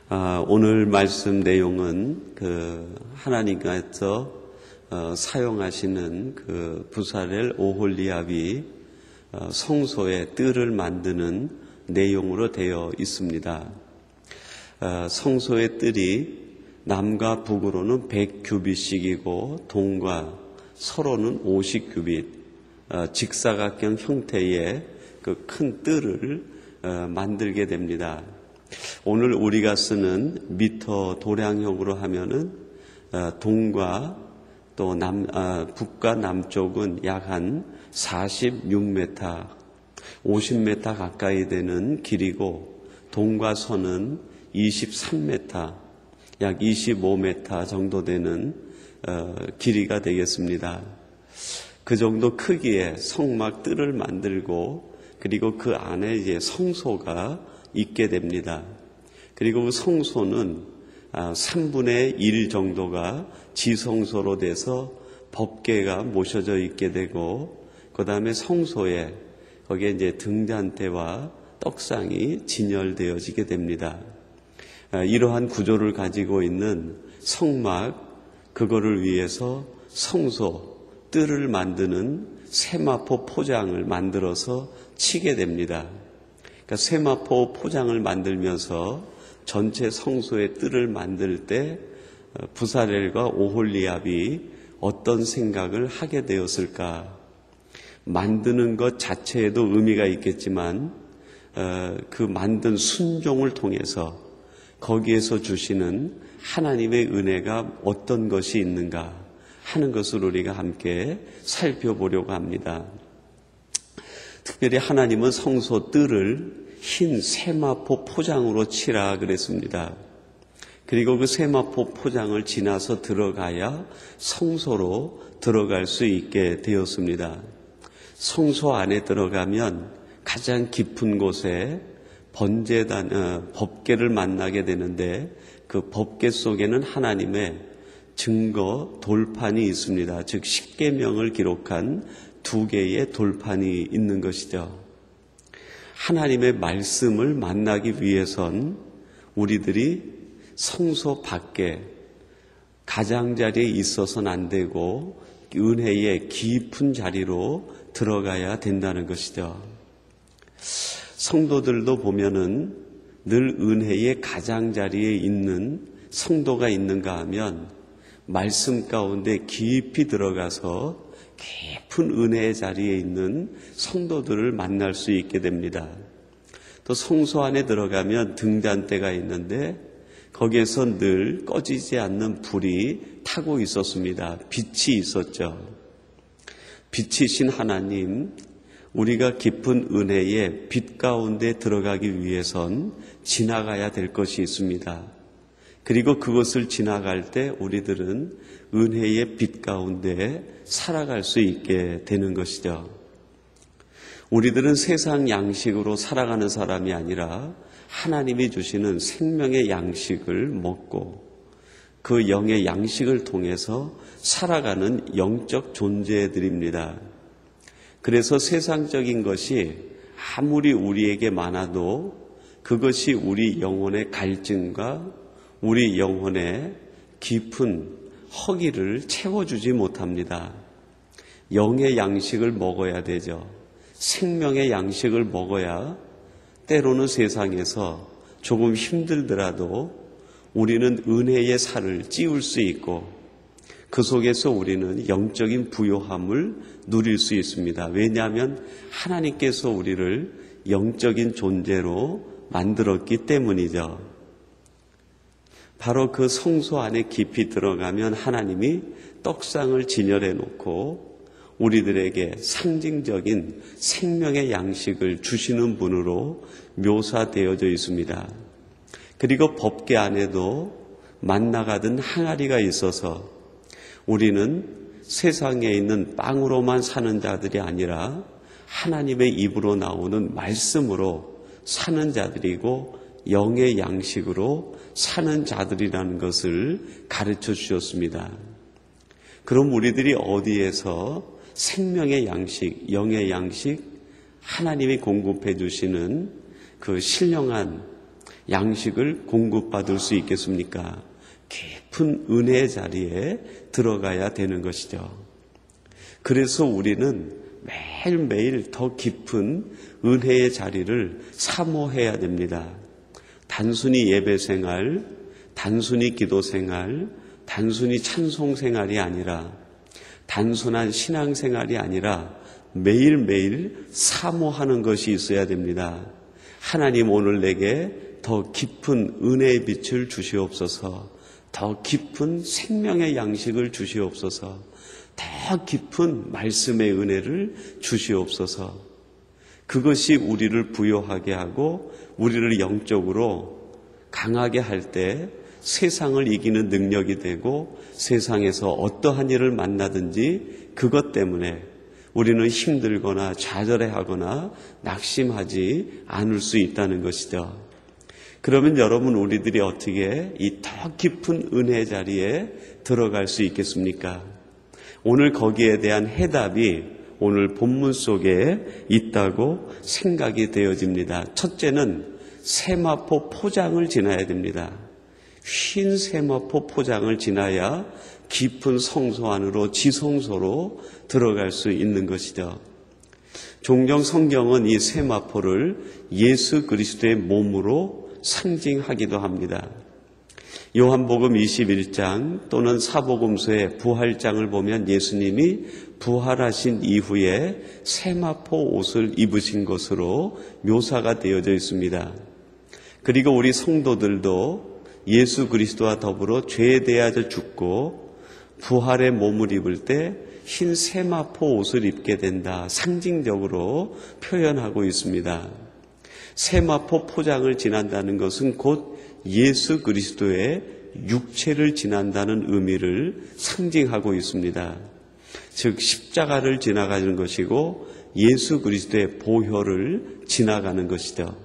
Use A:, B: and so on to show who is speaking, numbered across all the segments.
A: 오늘 말씀 내용은 하나님께서 사용하시는 부사렐 오홀리압이 성소의 뜰을 만드는 내용으로 되어 있습니다. 성소의 뜰이 남과 북으로는 100규빗씩이고 동과 서로는 50규빗, 직사각형 형태의 그 큰 뜰을 만들게 됩니다. 오늘 우리가 쓰는 미터 도량형으로 하면은 동과 또 북과 남쪽은 약 한 46m, 50m 가까이 되는 길이고 동과 서는 23m, 약 25m 정도 되는 길이가 되겠습니다. 그 정도 크기의 성막 뜰을 만들고 그리고 그 안에 이제 성소가 있게 됩니다. 그리고 그 성소는 3분의 1 정도가 지성소로 돼서 법궤가 모셔져 있게 되고 그 다음에 성소에 거기에 이제 등잔대와 떡상이 진열되어지게 됩니다. 이러한 구조를 가지고 있는 성막, 그거를 위해서 성소, 뜰을 만드는 세마포 포장을 만들어서 치게 됩니다. 그러니까 세마포 포장을 만들면서 전체 성소의 뜰을 만들 때 부사렐과 오홀리압이 어떤 생각을 하게 되었을까? 만드는 것 자체에도 의미가 있겠지만 그 만든 순종을 통해서 거기에서 주시는 하나님의 은혜가 어떤 것이 있는가 하는 것을 우리가 함께 살펴보려고 합니다. 특별히 하나님은 성소 뜰을 흰 세마포 포장으로 치라 그랬습니다. 그리고 그 세마포 포장을 지나서 들어가야 성소로 들어갈 수 있게 되었습니다. 성소 안에 들어가면 가장 깊은 곳에 법궤를 만나게 되는데 그 법궤 속에는 하나님의 증거 돌판이 있습니다. 즉 십계명을 기록한 2개의 돌판이 있는 것이죠. 하나님의 말씀을 만나기 위해선 우리들이 성소 밖에 가장자리에 있어서는 안 되고 은혜의 깊은 자리로 들어가야 된다는 것이죠. 성도들도 보면은 늘 은혜의 가장자리에 있는 성도가 있는가 하면 말씀 가운데 깊이 들어가서 깊은 은혜의 자리에 있는 성도들을 만날 수 있게 됩니다. 또 성소 안에 들어가면 등잔대가 있는데 거기에서 늘 꺼지지 않는 불이 타고 있었습니다. 빛이 있었죠. 빛이신 하나님, 우리가 깊은 은혜의 빛 가운데 들어가기 위해선 지나가야 될 것이 있습니다. 그리고 그것을 지나갈 때 우리들은 은혜의 빛 가운데 살아갈 수 있게 되는 것이죠. 우리들은 세상 양식으로 살아가는 사람이 아니라 하나님이 주시는 생명의 양식을 먹고 그 영의 양식을 통해서 살아가는 영적 존재들입니다. 그래서 세상적인 것이 아무리 우리에게 많아도 그것이 우리 영혼의 갈증과 우리 영혼의 깊은 허기를 채워주지 못합니다. 영의 양식을 먹어야 되죠. 생명의 양식을 먹어야 때로는 세상에서 조금 힘들더라도 우리는 은혜의 살을 찌울 수 있고 그 속에서 우리는 영적인 부요함을 누릴 수 있습니다. 왜냐하면 하나님께서 우리를 영적인 존재로 만들었기 때문이죠. 바로 그 성소 안에 깊이 들어가면 하나님이 떡상을 진열해 놓고 우리들에게 상징적인 생명의 양식을 주시는 분으로 묘사되어져 있습니다. 그리고 법궤 안에도 만나가던 항아리가 있어서 우리는 세상에 있는 빵으로만 사는 자들이 아니라 하나님의 입으로 나오는 말씀으로 사는 자들이고 영의 양식으로 사는 자들이라는 것을 가르쳐 주셨습니다. 그럼 우리들이 어디에서 생명의 양식, 영의 양식, 하나님이 공급해 주시는 그 신령한 양식을 공급받을 수 있겠습니까? 깊은 은혜의 자리에 들어가야 되는 것이죠. 그래서 우리는 매일매일 더 깊은 은혜의 자리를 사모해야 됩니다. 단순히 예배 생활, 단순히 기도 생활, 단순히 찬송 생활이 아니라, 단순한 신앙 생활이 아니라 매일매일 사모하는 것이 있어야 됩니다. 하나님, 오늘 내게 더 깊은 은혜의 빛을 주시옵소서, 더 깊은 생명의 양식을 주시옵소서, 더 깊은 말씀의 은혜를 주시옵소서. 그것이 우리를 부요하게 하고 우리를 영적으로 강하게 할 때 세상을 이기는 능력이 되고, 세상에서 어떠한 일을 만나든지 그것 때문에 우리는 힘들거나 좌절해하거나 낙심하지 않을 수 있다는 것이죠. 그러면 여러분, 우리들이 어떻게 이 더 깊은 은혜 자리에 들어갈 수 있겠습니까? 오늘 거기에 대한 해답이 오늘 본문 속에 있다고 생각이 되어집니다. 첫째는 세마포 포장을 지나야 됩니다. 흰 세마포 포장을 지나야 깊은 성소 안으로, 지성소로 들어갈 수 있는 것이죠. 종종 성경은 이 세마포를 예수 그리스도의 몸으로 상징하기도 합니다. 요한복음 21장 또는 사복음서의 부활장을 보면 예수님이 부활하신 이후에 세마포 옷을 입으신 것으로 묘사가 되어져 있습니다. 그리고 우리 성도들도 예수 그리스도와 더불어 죄에 대하여 죽고 부활의 몸을 입을 때 흰 세마포 옷을 입게 된다, 상징적으로 표현하고 있습니다. 세마포 포장을 지난다는 것은 곧 예수 그리스도의 육체를 지난다는 의미를 상징하고 있습니다. 즉 십자가를 지나가는 것이고 예수 그리스도의 보혈을 지나가는 것이죠.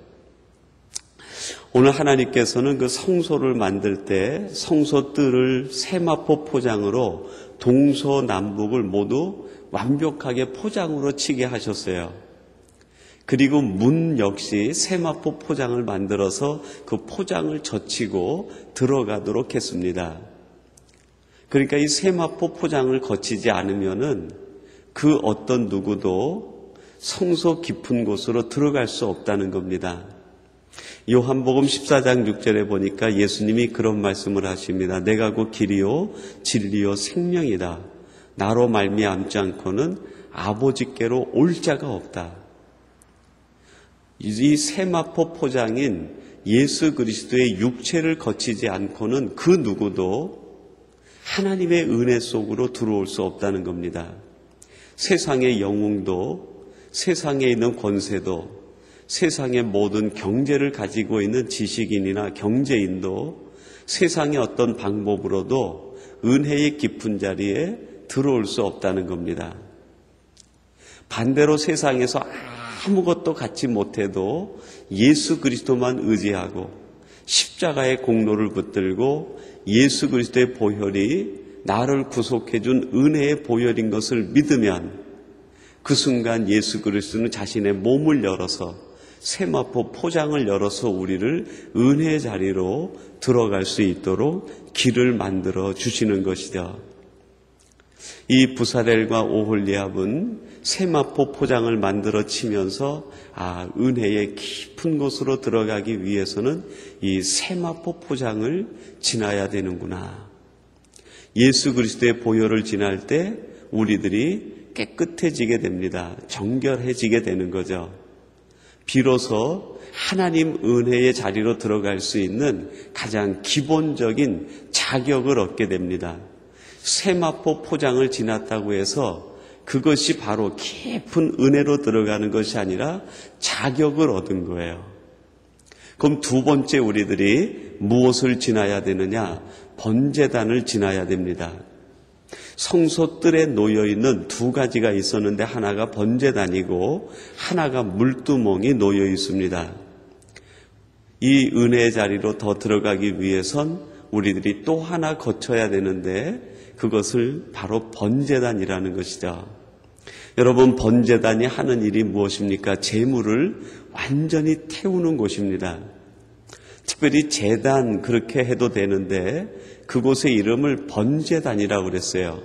A: 오늘 하나님께서는 그 성소를 만들 때 성소 뜰을 세마포 포장으로 동서남북을 모두 완벽하게 포장으로 치게 하셨어요. 그리고 문 역시 세마포 포장을 만들어서 그 포장을 젖히고 들어가도록 했습니다. 그러니까 이 세마포 포장을 거치지 않으면은 그 어떤 누구도 성소 깊은 곳으로 들어갈 수 없다는 겁니다. 요한복음 14장 6절에 보니까 예수님이 그런 말씀을 하십니다. 내가 곧 길이요 진리요 생명이다. 나로 말미암지 않고는 아버지께로 올 자가 없다. 이 세마포 포장인 예수 그리스도의 육체를 거치지 않고는 그 누구도 하나님의 은혜 속으로 들어올 수 없다는 겁니다. 세상의 영웅도, 세상에 있는 권세도, 세상의 모든 경제를 가지고 있는 지식인이나 경제인도 세상의 어떤 방법으로도 은혜의 깊은 자리에 들어올 수 없다는 겁니다. 반대로 세상에서 아무것도 갖지 못해도 예수 그리스도만 의지하고 십자가의 공로를 붙들고 예수 그리스도의 보혈이 나를 구속해 준 은혜의 보혈인 것을 믿으면 그 순간 예수 그리스도는 자신의 몸을 열어서 세마포 포장을 열어서 우리를 은혜의 자리로 들어갈 수 있도록 길을 만들어 주시는 것이죠. 이 부사렐과 오홀리압은 세마포 포장을 만들어 치면서 은혜의 깊은 곳으로 들어가기 위해서는 이 세마포 포장을 지나야 되는구나. 예수 그리스도의 보혈을 지날 때 우리들이 깨끗해지게 됩니다. 정결해지게 되는 거죠. 비로소 하나님 은혜의 자리로 들어갈 수 있는 가장 기본적인 자격을 얻게 됩니다. 세마포 포장을 지났다고 해서 그것이 바로 깊은 은혜로 들어가는 것이 아니라 자격을 얻은 거예요. 그럼 두 번째 우리들이 무엇을 지나야 되느냐? 번제단을 지나야 됩니다. 성소 뜰에 놓여있는 두 가지가 있었는데 하나가 번제단이고 하나가 물두멍이 놓여 있습니다. 이 은혜의 자리로 더 들어가기 위해선 우리들이 또 하나 거쳐야 되는데 그것을 바로 번제단이라는 것이죠. 여러분, 번제단이 하는 일이 무엇입니까? 재물을 완전히 태우는 곳입니다. 특별히 제단 그렇게 해도 되는데 그곳의 이름을 번제단이라고 그랬어요.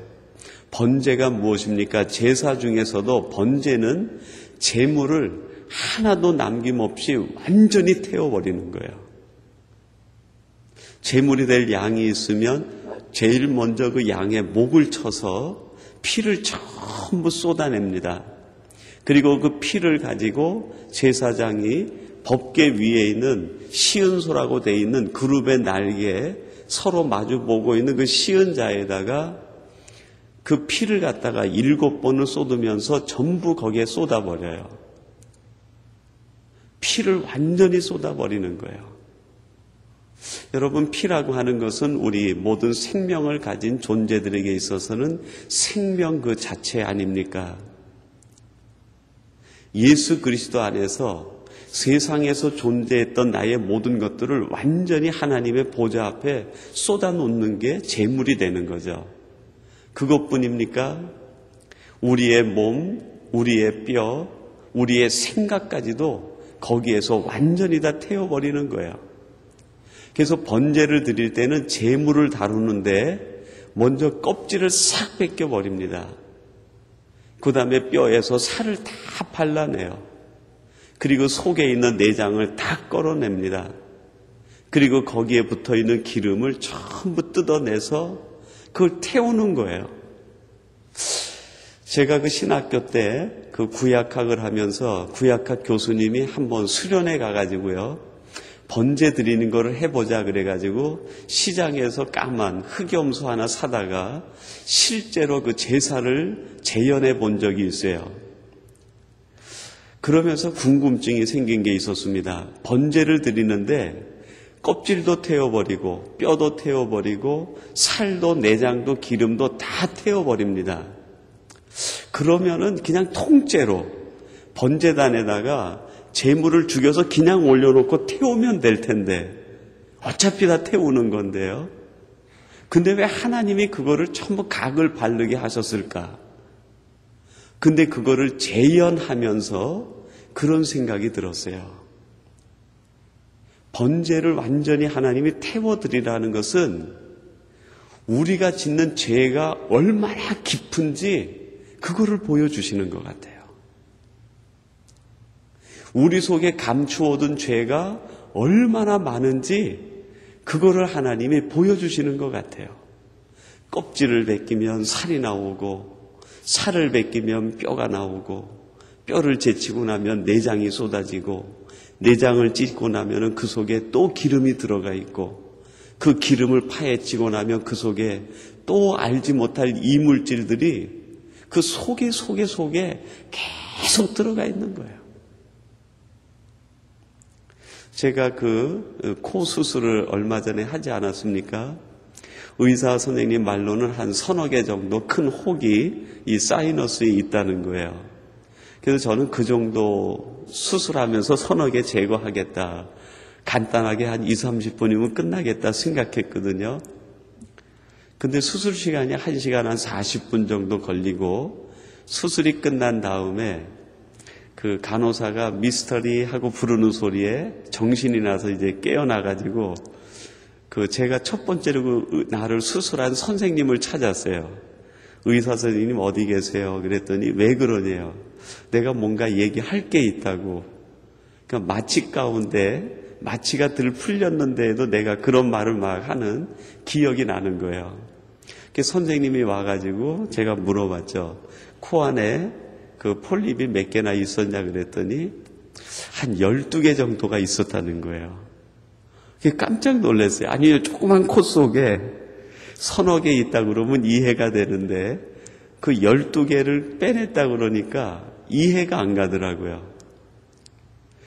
A: 번제가 무엇입니까? 제사 중에서도 번제는 제물을 하나도 남김없이 완전히 태워버리는 거예요. 제물이 될 양이 있으면 제일 먼저 그 양의 목을 쳐서 피를 전부 쏟아냅니다. 그리고 그 피를 가지고 제사장이 법궤 위에 있는 시은소라고 되어 있는 그룹의 날개에 서로 마주 보고 있는 그 시은자에다가 그 피를 갖다가 7번을 쏟으면서 전부 거기에 쏟아버려요. 피를 완전히 쏟아버리는 거예요. 여러분, 피라고 하는 것은 우리 모든 생명을 가진 존재들에게 있어서는 생명 그 자체 아닙니까? 예수 그리스도 안에서 세상에서 존재했던 나의 모든 것들을 완전히 하나님의 보좌 앞에 쏟아놓는 게 제물이 되는 거죠. 그것뿐입니까? 우리의 몸, 우리의 뼈, 우리의 생각까지도 거기에서 완전히 다 태워버리는 거예요. 그래서 번제를 드릴 때는 제물을 다루는데 먼저 껍질을 싹 벗겨버립니다. 그 다음에 뼈에서 살을 다 발라내요. 그리고 속에 있는 내장을 다 끌어냅니다. 그리고 거기에 붙어있는 기름을 전부 뜯어내서 그걸 태우는 거예요. 제가 그 신학교 때 그 구약학을 하면서 구약학 교수님이 한번 수련회 가가지고요. 번제 드리는 거를 해보자 그래가지고 시장에서 까만 흑염소 하나 사다가 실제로 그 제사를 재현해 본 적이 있어요. 그러면서 궁금증이 생긴 게 있었습니다. 번제를 드리는데 껍질도 태워버리고 뼈도 태워버리고 살도 내장도 기름도 다 태워버립니다. 그러면은 그냥 통째로 번제단에다가 제물을 죽여서 그냥 올려놓고 태우면 될 텐데 어차피 다 태우는 건데요. 근데 왜 하나님이 그거를 전부 각을 바르게 하셨을까? 근데 그거를 재현하면서 그런 생각이 들었어요. 번제를 완전히 하나님이 태워드리라는 것은 우리가 짓는 죄가 얼마나 깊은지 그거를 보여주시는 것 같아요. 우리 속에 감추어둔 죄가 얼마나 많은지 그거를 하나님이 보여주시는 것 같아요. 껍질을 벗기면 살이 나오고 살을 벗기면 뼈가 나오고 뼈를 제치고 나면 내장이 쏟아지고 내장을 찢고 나면 그 속에 또 기름이 들어가 있고 그 기름을 파헤치고 나면 그 속에 또 알지 못할 이물질들이 그 속에 계속 들어가 있는 거예요. 제가 그 코 수술을 얼마 전에 하지 않았습니까? 의사 선생님 말로는 한 3-4개 정도 큰 혹이 이 사이너스에 있다는 거예요. 그래서 저는 그 정도 수술하면서 3-4개 제거하겠다. 간단하게 한 20-30분이면 끝나겠다 생각했거든요. 근데 수술 시간이 1시간 한 40분 정도 걸리고 수술이 끝난 다음에 그 간호사가 미스터리 하고 부르는 소리에 정신이 나서 이제 깨어나가지고 그 제가 첫 번째로 그 나를 수술한 선생님을 찾았어요. 의사 선생님 어디 계세요? 그랬더니 왜 그러냐요? 내가 뭔가 얘기할 게 있다고. 그러니까 마취 가운데 마취가 들 풀렸는데도 내가 그런 말을 막 하는 기억이 나는 거예요. 그래서 선생님이 와가지고 제가 물어봤죠. 코 안에 그 폴립이 몇 개나 있었냐 그랬더니 한 12개 정도가 있었다는 거예요. 깜짝 놀랐어요. 아니, 조그만 코 속에 3-4개 있다 그러면 이해가 되는데 그 12개를 빼냈다 그러니까 이해가 안 가더라고요.